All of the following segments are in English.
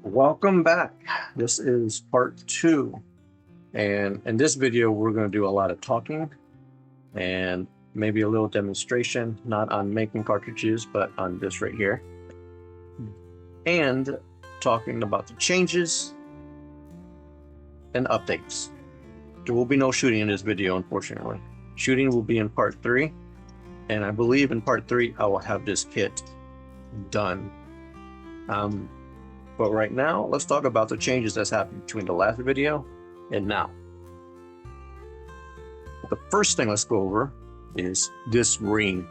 Welcome back. This is part 2, and in this video we're going to do a lot of talking and maybe a little demonstration, not on making cartridges but on this right here, and talking about the changes and updates. There will be no shooting in this video, unfortunately. Shooting will be in part 3, and I believe in part 3 I will have this kit done. But right now, let's talk about the changes that's happened between the last video and now. The first thing let's go over is this ring.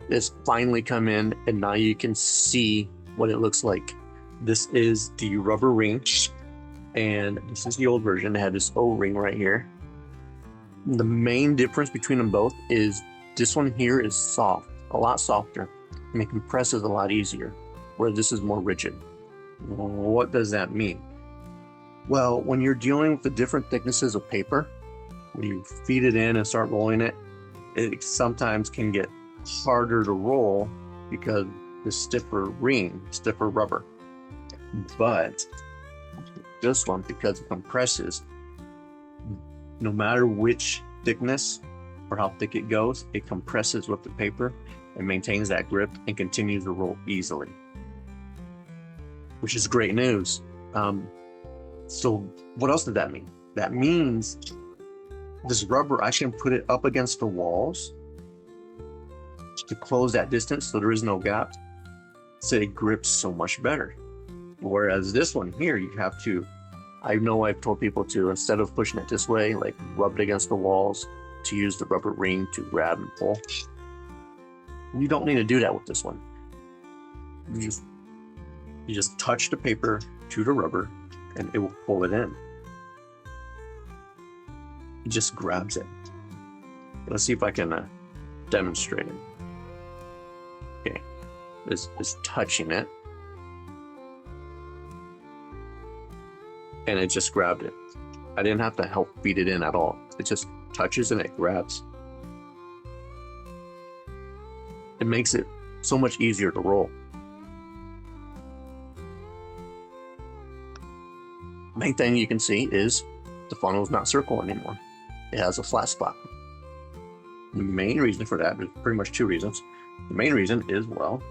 It's finally come in, and now you can see what it looks like. This is the rubber ring, and this is the old version. It had this O-ring right here. The main difference between them both is this one here is soft, a lot softer, and it compresses a lot easier, where this is more rigid. What does that mean? Well, when you're dealing with the different thicknesses of paper, when you feed it in and start rolling it, it sometimes can get harder to roll because the stiffer ring, stiffer rubber. But this one, because it compresses, no matter which thickness or how thick it goes, it compresses with the paper and maintains that grip and continues to roll easily, which is great news. So what else did that mean? That means this rubber, I can put it up against the walls to close that distance so there is no gap, so it grips so much better. Whereas this one here, you have to, I know I've told people to, instead of pushing it this way, like rub it against the walls, to use the rubber ring to grab and pull. You don't need to do that with this one. You just touch the paper to the rubber and it will pull it in. It just grabs it. Let's see if I can demonstrate it. Okay, this is touching it. And it just grabbed it. I didn't have to help feed it in at all. It just touches and it grabs. It makes it so much easier to roll. Main thing you can see is the funnel is not circle anymore. It has a flat spot. The main reason for that, there's pretty much 2 reasons. The main reason is, well,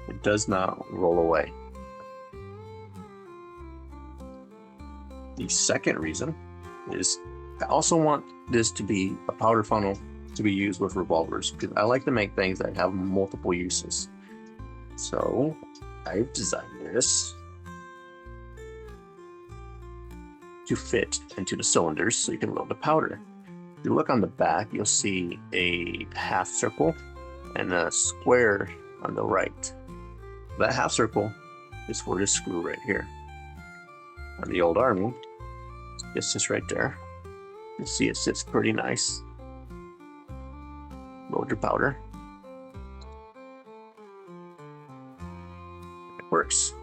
it does not roll away. The second reason is I also want this to be a powder funnel to be used with revolvers, because I like to make things that have multiple uses. So I've designed this to fit into the cylinders so you can load the powder. If you look on the back, you'll see a half circle and a square on the right. That half circle is for this screw right here. On the old Army, it sits right there. You see it sits pretty nice. Load your powder. It works.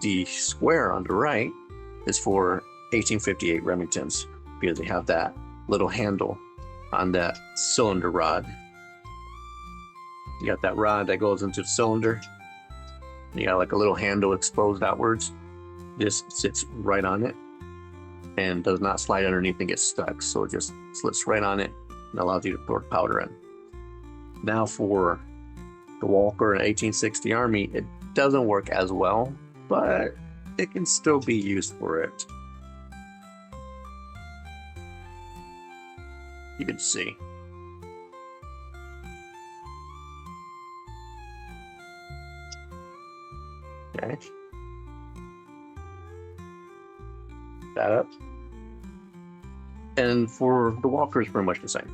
The square on the right is for 1858 Remingtons, because they have that little handle on that cylinder rod. You got that rod that goes into the cylinder. You got like a little handle exposed outwards. This sits right on it and does not slide underneath and get stuck. So it just slips right on it and allows you to pour powder in. Now for the Walker and 1860 Army, it doesn't work as well, but it can still be used for it. You can see. Okay. That up. And for the Walker, it's pretty much the same.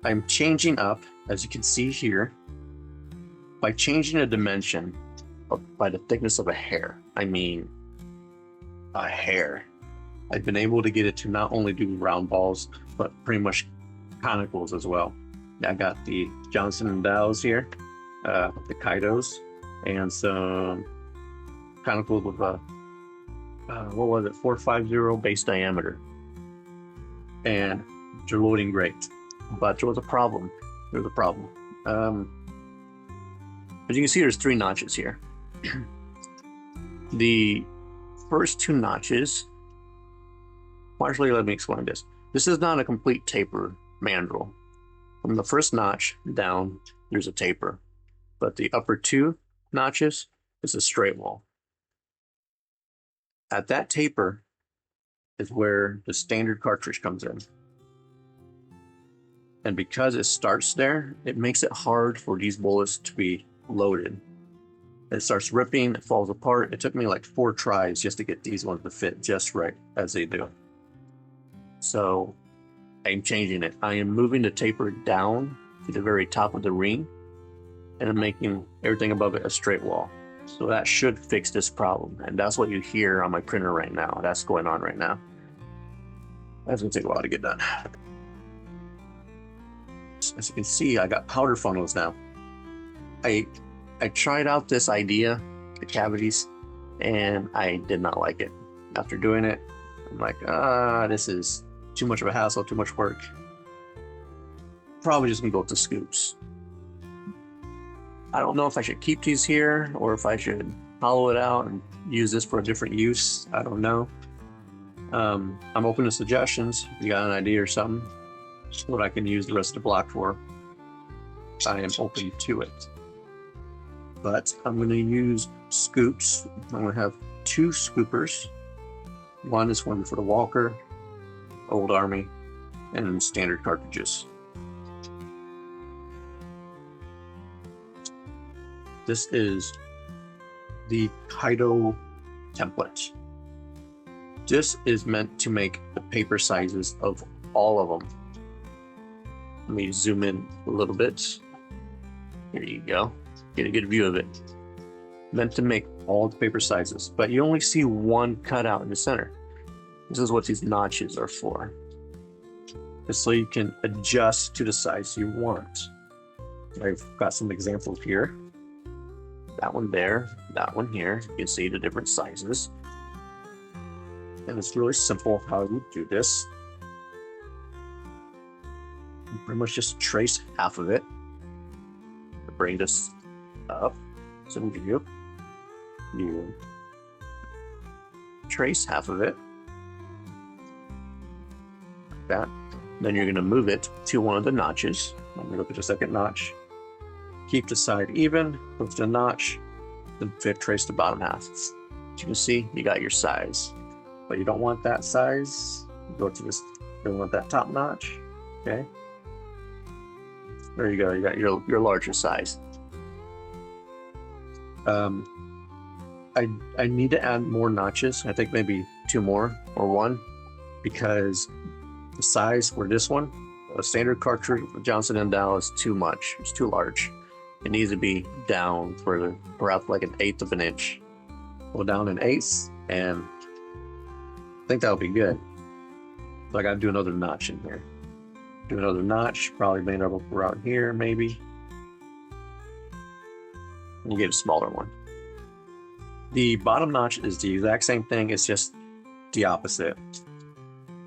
I'm changing up, as you can see here, by changing a dimension by the thickness of a hair. I mean, a hair. I've been able to get it to not only do round balls, but pretty much conicals as well. I got the Johnson & Dows here, the Kaidos, and some conicals with a, what was it, 450 base diameter. And they're loading great. But there was a problem. There's a problem. As you can see, there's 3 notches here. The first 2 notches, partially, let me explain this. This is not a complete taper mandrel. From the first notch down, there's a taper, but the upper 2 notches is a straight wall. At that taper is where the standard cartridge comes in. And because it starts there, it makes it hard for these bullets to be loaded. It starts ripping, it falls apart. It took me like 4 tries just to get these ones to fit just right as they do. So I'm changing it. I am moving the taper down to the very top of the ring, and I'm making everything above it a straight wall. So that should fix this problem. And that's what you hear on my printer right now. That's going on right now. That's gonna take a while to get done. As you can see, I got powder funnels now. I tried out this idea, the cavities, and I did not like it. After doing it, I'm like, this is too much of a hassle, too much work. Probably just gonna go with the scoops. I don't know if I should keep these here or if I should hollow it out and use this for a different use. I don't know. I'm open to suggestions. If you got an idea or something, what I can use the rest of the block for, I am open to it. But I'm going to use scoops. I'm going to have 2 scoopers. One is one for the Walker, Old Army, and standard cartridges. This is the Kaido template. This is meant to make the paper sizes of all of them. Let me zoom in a little bit. Here you go. Get a good view of it. Meant to make all the paper sizes, but you only see one cutout in the center. This is what these notches are for. Just so you can adjust to the size you want. I've got some examples here. That one there, that one here. You can see the different sizes. And it's really simple how you do this. You pretty much just trace half of it. Bring this up. So you trace half of it. Like that. Then you're going to move it to one of the notches. I'm going to look at the second notch. Keep the side even with the notch. Then trace the bottom half. As you can see, you got your size. But you don't want that size. Go to this. You don't want that top notch. Okay. There you go. You got your larger size. I need to add more notches. I think maybe 2 more or 1, because the size for this one, a standard cartridge with Johnson & Dow, is too much. It's too large. It needs to be down for perhaps like 1/8 of an inch. Go down 1/8, and I think that'll be good. So I got to do another notch in here. Do another notch, probably made up around here, maybe. And you get a smaller one. The bottom notch is the exact same thing, it's just the opposite.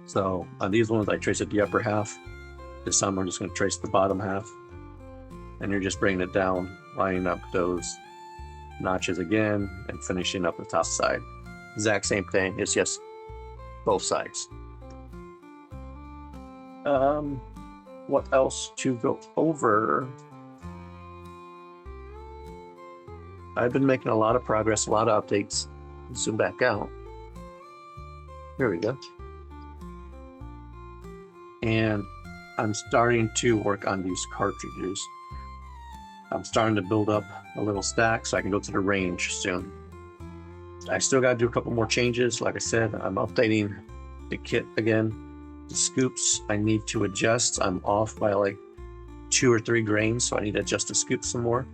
So on these ones, I trace at the upper half. This time I'm just going to trace the bottom half. And you're just bringing it down, lining up those notches again, and finishing up the top side. Exact same thing, it's just both sides. What else to go over? I've been making a lot of progress, a lot of updates. Zoom back out. Here we go. And I'm starting to work on these cartridges. I'm starting to build up a little stack so I can go to the range soon. I still got to do a couple more changes. Like I said, I'm updating the kit again. The scoops I need to adjust. I'm off by like 2 or 3 grains, so I need to adjust the scoop some more.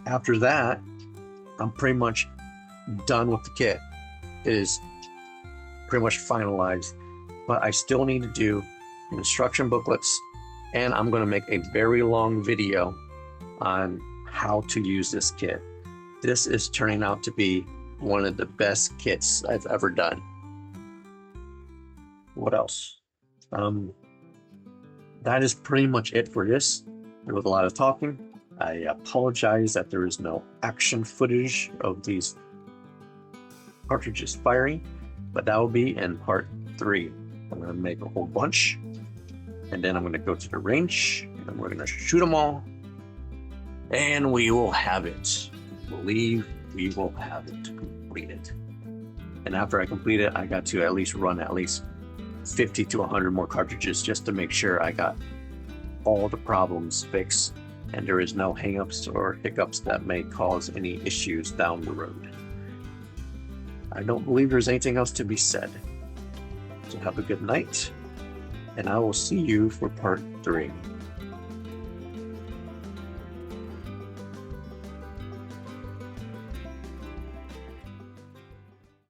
After that, I'm pretty much done with the kit. It is pretty much finalized, but I still need to do instruction booklets, and I'm going to make a very long video on how to use this kit. This is turning out to be one of the best kits I've ever done. What else? that is pretty much it for this. There was a lot of talking. I apologize that there is no action footage of these cartridges firing, but that will be in part 3. I'm going to make a whole bunch, and then I'm going to go to the range, and we're going to shoot them all, and we will have it. Believe we will have it completed. And after I complete it, I got to at least run at least 50 to 100 more cartridges just to make sure I got all the problems fixed and there is no hangups or hiccups that may cause any issues down the road. I don't believe there's anything else to be said. So have a good night, and I will see you for part 3.